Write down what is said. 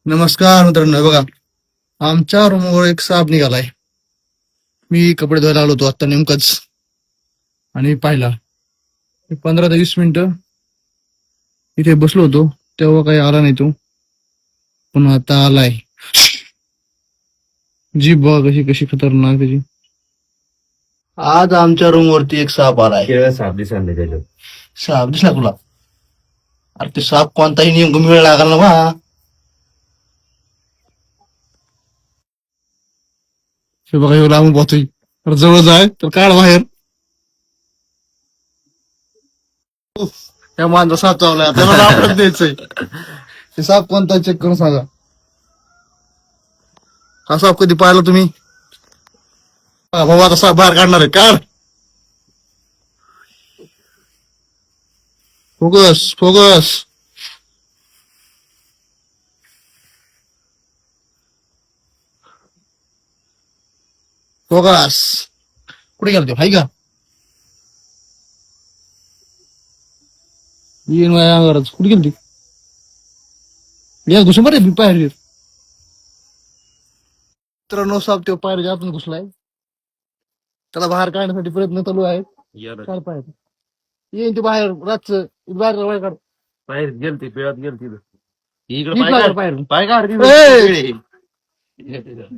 नमस्कार मित्रांनो, हे बघा आमच्या रूमवर एक साप निघालाय. मी कपडे धुवायला आलो होतो आता नेमकंच आणि पाहिला. 15 ते 20 मिनिटं इथे बसलो होतो तेव्हा काही आला नाही तो, पण आता आलाय. जीभ बघा कशी कशी खतरनाक त्याची. आज आमच्या रूम वरती एक साप आलाय. साप दिसले त्याच्यात. साप दिसला तुला? अरे ते साप कोणताही नियम वेळ लागला ना बा. हे बघा हे लांबून पाहतोय, तर जवळ जाय तर काढ बाहेर. त्या माणसा साप चावलाय, त्याला आपल्याला द्यायचंय. ते साप कोणता चेक करून सांगा. हा साप कधी पाहिला तुम्ही? बाबा आता साप बाहेर काढणार आहे, काढ. Focus focus. फोकस. कुठे गेला तो? हाय का? येईन माझ्या अंगावरच. कुठे गेली? या घुसून बरे पायरीवर. मित्रांनो, साप तो पायरीच्या आतून घुसलाय. त्याला बाहेर काढण्यासाठी प्रयत्न चालू आहेत. काय पाहिजे येईन ते बाहेर रातचं बाहेर काढ. बाहेर गेलती पिळत गेलती इकडे पाय काढ. पाय काढ ए! तिकडे.